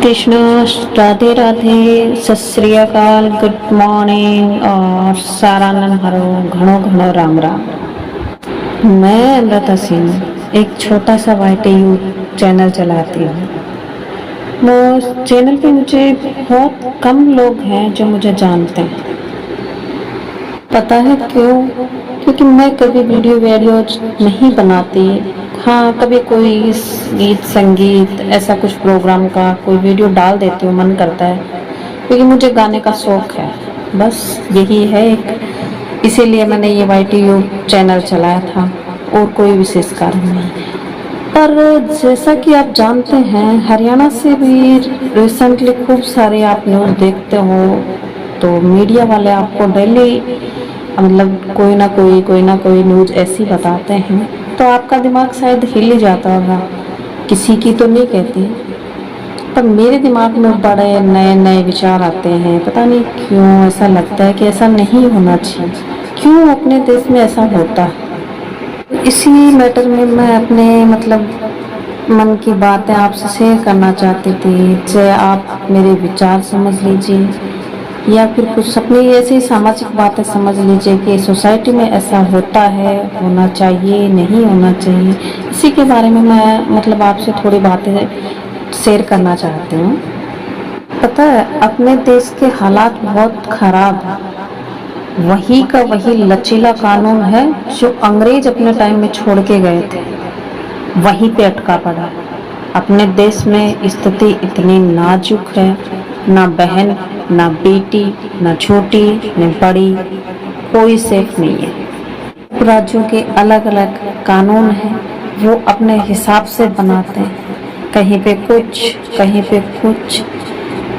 कृष्ण, राधे राधे, सत श्री अकाल, good morning और सारानंद हरो, घणो घणो राम राम। मैं अमृता सिंह एक छोटा सा वाईटीयू चैनल चलाती हूँ। वो चैनल पे मुझे बहुत कम लोग हैं जो मुझे जानते हैं। पता है क्यों? क्योंकि मैं कभी वीडियो नहीं बनाती। हाँ, कभी कोई गीत संगीत ऐसा कुछ प्रोग्राम का कोई वीडियो डाल देती हूँ, मन करता है, क्योंकि मुझे गाने का शौक है। बस यही है एक, इसीलिए मैंने ये वाईटीयू चैनल चलाया था और कोई विशेष कारण नहीं। पर जैसा कि आप जानते हैं, हरियाणा से भी रिसेंटली खूब सारे आप न्यूज़ देखते हो, तो मीडिया वाले आपको डेली मतलब कोई ना कोई न्यूज़ ऐसी बताते हैं, तो आपका दिमाग शायद हिल ही जाता होगा। किसी की तो नहीं कहती, पर मेरे दिमाग में बड़े नए नए विचार आते हैं। पता नहीं क्यों ऐसा लगता है कि ऐसा नहीं होना चाहिए, क्यों अपने देश में ऐसा होता है। इसी मैटर में मैं अपने मन की बातें आपसे शेयर करना चाहती थी। चाहे आप मेरे विचार समझ लीजिए या फिर कुछ अपनी ऐसी सामाजिक बातें समझ लीजिए कि सोसाइटी में ऐसा होता है, होना चाहिए, नहीं होना चाहिए। इसी के बारे में मैं आपसे थोड़ी बातें शेयर करना चाहती हूँ। पता है, अपने देश के हालात बहुत खराब है। वही का वही लचीला कानून है जो अंग्रेज अपने टाइम में छोड़ के गए थे, वहीं पे अटका पड़ा। अपने देश में स्थिति इतनी नाजुक है, ना बहन ना बेटी, ना छोटी न बड़ी, कोई सेफ नहीं है। राज्यों के अलग अलग कानून हैं, वो अपने हिसाब से बनाते हैं। कहीं पे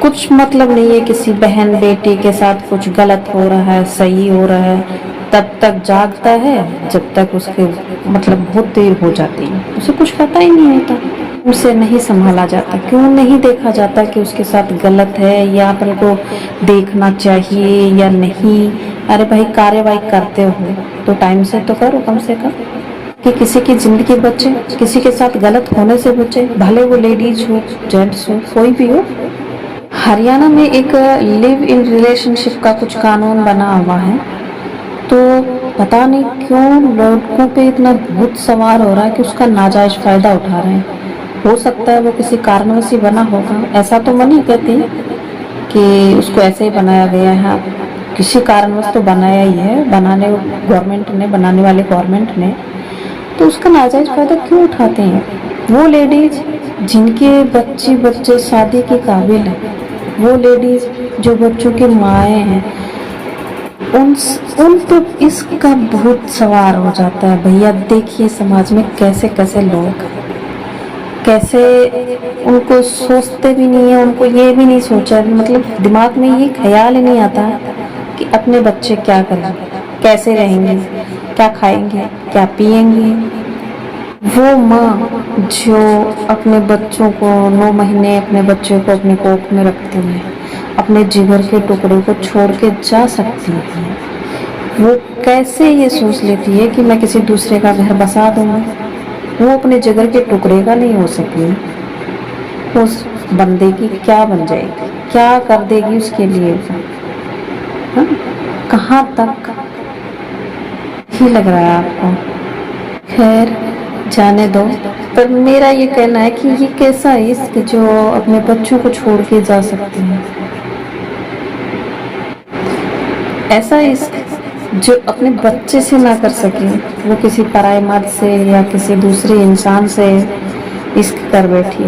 कुछ मतलब नहीं है। किसी बहन बेटी के साथ कुछ गलत हो रहा है, सही हो रहा है, तब तक जागता है जब तक उसके बहुत देर हो जाती है, उसे कुछ पता ही नहीं होता। उसे नहीं संभाला जाता। क्यों नहीं देखा जाता कि उसके साथ गलत है या अपन को देखना चाहिए या नहीं? अरे भाई, कार्यवाही करते हो तो टाइम से तो करो, कम से कम, कि किसी की जिंदगी बचे, किसी के साथ गलत होने से बचे, भले वो लेडीज हो, जेंट्स हो, कोई भी हो। हरियाणा में एक लिव इन रिलेशनशिप का कुछ कानून बना हुआ है, तो पता नहीं क्यों लड़कों पे इतना भूत सवार हो रहा है कि उसका नाजायज फायदा उठा रहे हैं। हो सकता है वो किसी कारणवश ही बना होगा, ऐसा तो मैं नहीं कहती कि उसको ऐसे ही बनाया गया है। किसी कारणवश तो बनाया ही है, बनाने वाले गवर्नमेंट ने। तो उसका नाजायज फायदा क्यों उठाते हैं वो लेडीज जिनके बच्चे शादी के काबिल है, वो लेडीज जो बच्चों की माएँ हैं, उन तो इसका बहुत सवार हो जाता है। भैया देखिए, समाज में कैसे कैसे लोग, कैसे उनको सोचते भी नहीं है, उनको ये भी नहीं सोचा, दिमाग में ये ख्याल ही नहीं आता कि अपने बच्चे क्या करें, कैसे रहेंगे, क्या खाएंगे, क्या पिएंगे। वो माँ जो अपने बच्चों को 9 महीने अपने बच्चे को अपने कोख में रखती है, अपने जिगर के टुकड़े को छोड़ के जा सकती है, वो कैसे ये सोच लेती है कि मैं किसी दूसरे का घर बसा दूंगी? वो अपने जिगर के टुकड़े का नहीं हो सकी, उस बंदे की क्या बन जाएगी, क्या कर देगी उसके लिए? हाँ? कहाँ तक ही लग रहा है आपको? खैर, जाने दो। पर मेरा ये कहना है कि ये कैसा इश्क जो अपने बच्चों को छोड़ के जा सकती है, ऐसा इश्क जो अपने बच्चे से ना कर सके, वो किसी पराये मर्द से या किसी दूसरे इंसान से इश्क कर बैठी।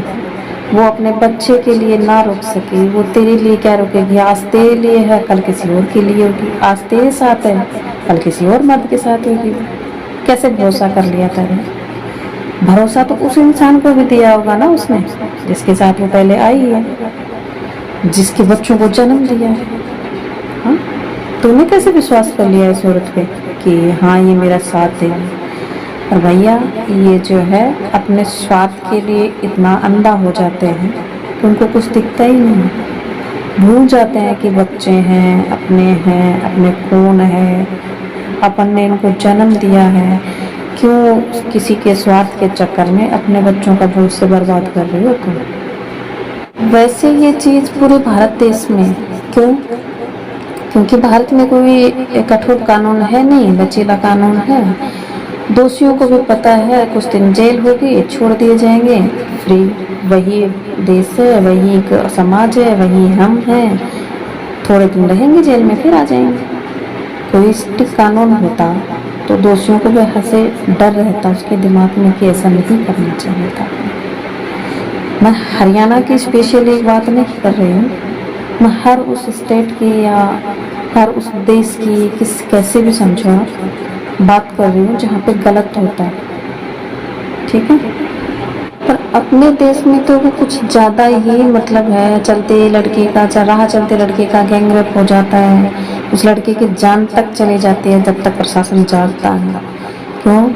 वो अपने बच्चे के लिए ना रुक सके, वो तेरे लिए क्या रुकेगी? आज तेरे लिए है, कल किसी और के लिए होगी। आज तेरे साथ है, कल किसी और मर्द के साथ होगी। कैसे भरोसा कर लिया तेरे? भरोसा तो उस इंसान को भी दिया होगा ना उसने, जिसके साथ वो पहले आई है, जिसके बच्चों को जन्म दिया है। हाँ, तूने कैसे विश्वास कर लिया इस औरत पे कि हाँ ये मेरा साथ देगी? और भैया, ये जो है अपने स्वार्थ के लिए इतना अंधा हो जाते हैं कि उनको कुछ दिखता ही नहीं। भूल जाते हैं कि बच्चे हैं, अपने खून है, अपन ने इनको जन्म दिया है। क्यों किसी के स्वार्थ के चक्कर में अपने बच्चों का भविष्य बर्बाद कर रही हो तुम? वैसे ये चीज पूरे भारत देश में, क्यों? क्योंकि भारत में कोई कठोर कानून है नहीं, लचीला कानून है। दोषियों को भी पता है कुछ दिन जेल होगी, छोड़ दिए जाएंगे फ्री। वही देश है, वही समाज है, वही हम हैं। थोड़े दिन रहेंगे जेल में, फिर आ जाएंगे। कोई स्ट्रिक्ट कानून होता तो दोषियों को भी ऐसे डर रहता उसके दिमाग में कि ऐसा नहीं करना चाहिए था। मैं हरियाणा की स्पेशली एक बात नहीं कर रही हूँ, मैं हर उस स्टेट की या हर उस देश की कैसे भी समझो आप, बात कर रही हूँ जहाँ पे गलत होता है, ठीक है। पर अपने देश में तो वो कुछ ज़्यादा ही मतलब है, चलते लड़के का राह चलते लड़के का गैंगरेप हो जाता है, उस लड़के की जान तक चली जाती है जब तक प्रशासन जागता है। क्यों?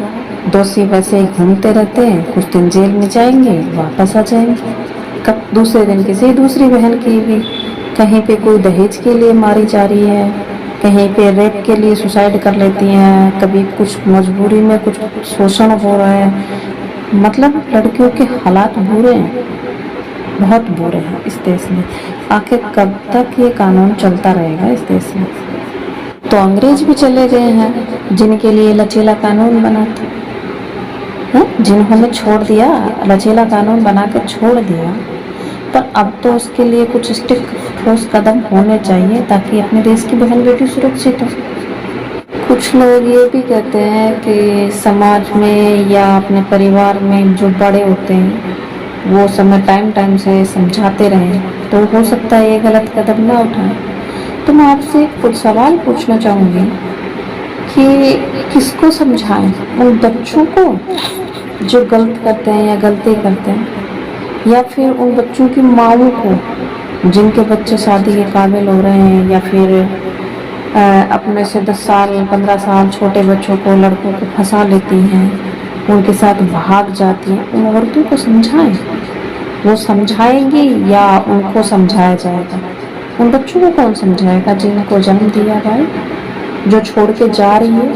दोषी वैसे ही घूमते रहते हैं, कुछ दिन जेल में जाएंगे, वापस आ जाएंगे। कब दूसरे दिन किसी दूसरी बहन की भी कहीं पे कोई दहेज के लिए मारी जा रही है, कहीं पे रेप के लिए सुसाइड कर लेती हैं, कभी कुछ मजबूरी में कुछ शोषण हो रहा है। मतलब लड़कियों के हालात बुरे हैं, बहुत बुरे हैं इस देश में। आखिर कब तक ये कानून चलता रहेगा इस देश में? तो अंग्रेज भी चले गए हैं जिनके लिए लचीला कानून बना था, जिन्होंने छोड़ दिया, लचीला कानून बना कर छोड़ दिया। पर अब तो उसके लिए कुछ स्ट्रिक्ट ठोस कदम होने चाहिए ताकि अपने देश की बहन बेटी सुरक्षित हो। कुछ लोग ये भी कहते हैं कि समाज में या अपने परिवार में जो बड़े होते हैं वो समय टाइम से समझाते रहें तो हो सकता है ये गलत कदम ना उठाएं। तो मैं आपसे कुछ सवाल पूछना चाहूँगी कि किसको समझाएं? उन बच्चों को जो गलत करते हैं या गलती करते हैं, या फिर उन बच्चों की माँओं को जिनके बच्चे शादी के काबिल हो रहे हैं, या फिर अपने से 10 साल 15 साल छोटे बच्चों को, लड़कों को फंसा लेती हैं, उनके साथ भाग जाती हैं। उन औरतों को समझाएं, वो समझाएंगी या उनको समझाया जाएगा? उन बच्चों को कौन समझाएगा जिनको जन्म दिया भाई, जो छोड़ के जा रही है,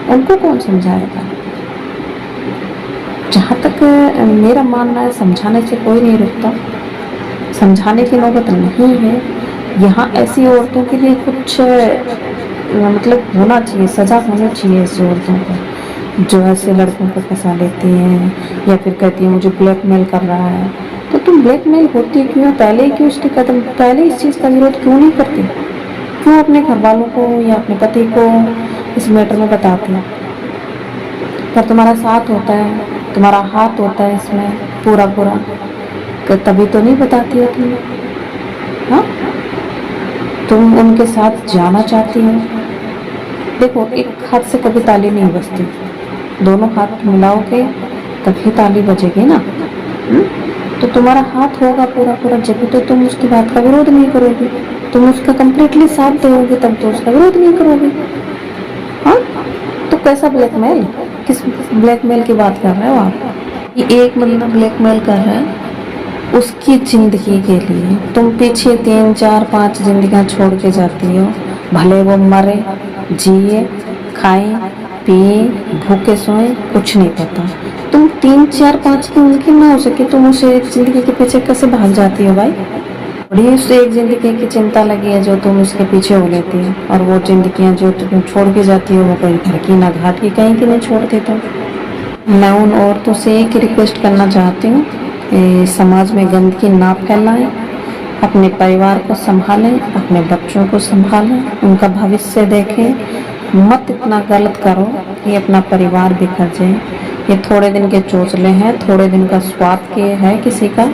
उनको कौन समझाएगा? जहाँ तक मेरा मानना है समझाने से कोई नहीं रुकता, समझाने की नौबत नहीं है। यहाँ ऐसी औरतों के लिए कुछ मतलब होना चाहिए, सजा होनी चाहिए ऐसी औरतों को जो ऐसे लड़कों को फंसा लेती हैं या फिर कहती है मुझे ब्लैकमेल कर रहा है। तो तुम ब्लैकमेल होती क्यों? पहले क्यों उसके कदम, पहले इस चीज़ का विरोध क्यों नहीं करती? क्यों अपने घर वालों को या अपने पति को इस मैटर में बताती? पर तुम्हारा साथ होता है, तुम्हारा हाथ होता है इसमें पूरा पूरा, तभी तो नहीं बताती हो तुम। हाँ, तुम उनके साथ जाना चाहती हो। देखो, एक हाथ से कभी ताली नहीं बजती, दोनों हाथ मिलाओगे तभी ताली बजेगी ना। तो तुम्हारा हाथ होगा पूरा पूरा जब तो तुम उसकी बात का विरोध नहीं करोगे, तुम उसका कंप्लीटली साथ दोगे तब तो उसका विरोध नहीं करोगे। हाँ, तो कैसा ब्लैकमेल, किस ब्लैकमेल की बात कर रहे हो आप? ये एक बंदा ब्लैकमेल कर रहा है उसकी जिंदगी के लिए, तुम पीछे 3 4 5 जिंदगियां छोड़ के जाती हो। भले वो मरे, जिए, खाए, पिए, भूखे सोए, कुछ नहीं पता। तुम 3 4 5 की उनकी ना हो सके, तुम उसे एक जिंदगी के पीछे कैसे भाग जाती हो भाई? बड़ी उसे एक जिंदगी की चिंता लगी है जो तुम उसके पीछे हो लेती हो, और वो जिंदगियां जो तुम छोड़ के जाती हो वो कहीं घर की ना घाट की कहीं की नहीं छोड़ती। तो मैं उन औरतों से एक रिक्वेस्ट करना चाहती हूँ कि समाज में गंदगी ना फैलाएं, अपने परिवार को संभालें, अपने बच्चों को संभालें, उनका भविष्य देखें। मत इतना गलत करो कि अपना परिवार बिखर जाए। ये थोड़े दिन के चोचले हैं, थोड़े दिन का स्वार्थ के है किसी का,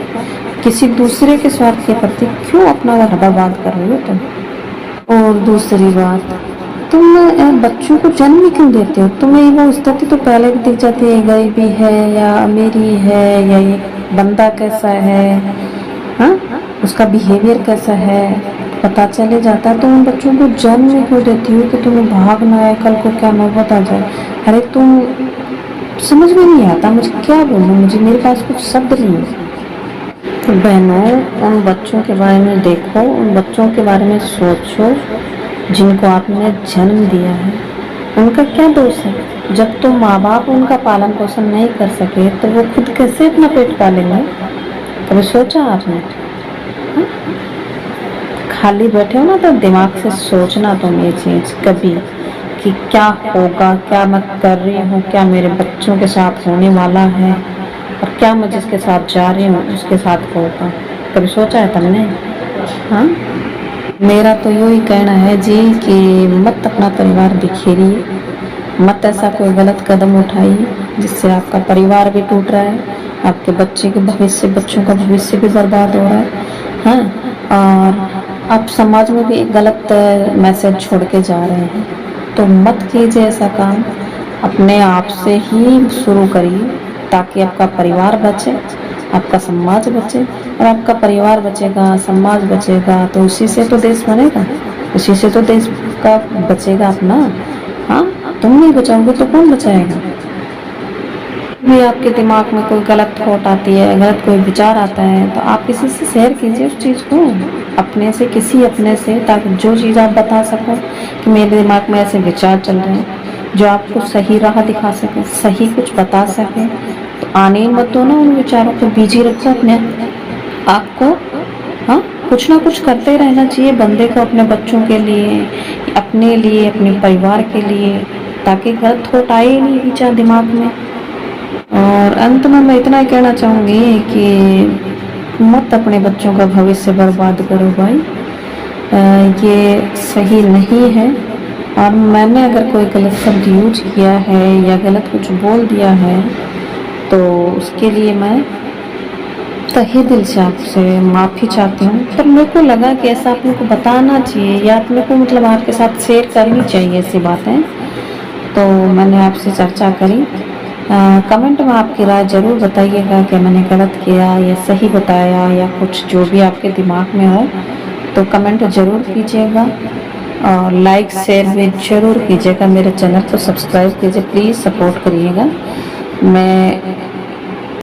किसी दूसरे के स्वार्थ के प्रति क्यों अपना घर बर्बाद कर रही हो तुम? और दूसरी बात, तुम बच्चों को जन्म क्यों देते हो? तुम्हें वो स्थिति तो पहले भी दिख जाती है, गरीबी है या अमीरी है या ये बंदा कैसा है, हाँ, उसका बिहेवियर कैसा है, पता चले जाता है। तो उन बच्चों को जन्म क्यों देती हो कि तुम्हें भागना है, कल को क्या नौबत आ जाए? अरे तुम, समझ में नहीं आता मुझे क्या बोलूं, मुझे मेरे पास कुछ शब्द नहीं है। तो बहनों, उन बच्चों के बारे में देखो, उन बच्चों के बारे में सोचो जिनको आपने जन्म दिया है। उनका क्या दोष है? जब तो माँ बाप उनका पालन पोषण नहीं कर सके तो वो खुद कैसे अपना पेट पालेंगे? कभी सोचा आपने? हाँ? खाली बैठे हो ना तो दिमाग से सोचना तुम ये चीज़ कभी कि क्या होगा, क्या मैं कर रही हूँ, क्या मेरे बच्चों के साथ होने वाला है और क्या मैं जिसके साथ जा रही हूँ उसके साथ होगा। कभी सोचा है तुमने? हाँ, मेरा तो यही कहना है जी कि मत अपना परिवार बिखेरिए, मत ऐसा कोई गलत कदम उठाइए जिससे आपका परिवार भी टूट रहा है, आपके बच्चे के भविष्य बच्चों का भविष्य भी बर्बाद हो रहा है। हाँ, और आप समाज में भी एक गलत मैसेज छोड़ के जा रहे हैं, तो मत कीजिए ऐसा काम। अपने आप से ही शुरू करिए ताकि आपका परिवार बचे, आपका समाज बचे, और आपका परिवार बचेगा, समाज बचेगा तो उसी से तो देश बनेगा, उसी से तो देश का बचेगा अपना। हाँ, तुम नहीं बचाओगे तो कौन बचाएगा? भी आपके दिमाग में कोई गलत थॉट आती है, गलत कोई विचार आता है तो आप किसी से शेयर कीजिए उस चीज़ को, अपने से, किसी अपने से, ताकि जो चीज़ आप बता सको कि मेरे दिमाग में ऐसे विचार चल रहे हैं, जो आपको सही राह दिखा सके, सही कुछ बता सके, तो आने ही मत दो ना उन विचारों को, बिजी रखो अपने आपको। हाँ, कुछ ना कुछ करते रहना चाहिए बंदे को, अपने बच्चों के लिए, अपने परिवार के लिए, ताकि गलत थॉट आए ही नहीं विचार दिमाग में। और अंत में मैं इतना ही कहना चाहूँगी कि मत अपने बच्चों का भविष्य बर्बाद करो भाई, ये सही नहीं है। और मैंने अगर कोई गलत शब्द यूज किया है या गलत कुछ बोल दिया है तो उसके लिए मैं तहे दिल से आपसे माफ़ी चाहती हूँ, पर मेरे को लगा कि ऐसा आप लोग को बताना चाहिए या आप लोग को मतलब आपके साथ शेयर करनी चाहिए ऐसी बातें, तो मैंने आपसे चर्चा करी। कमेंट में आपकी राय ज़रूर बताइएगा कि मैंने गलत किया या सही बताया, या कुछ जो भी आपके दिमाग में हो तो कमेंट ज़रूर कीजिएगा, और लाइक शेयर भी ज़रूर कीजिएगा। मेरे चैनल को सब्सक्राइब कीजिए, प्लीज़ सपोर्ट करिएगा। मैं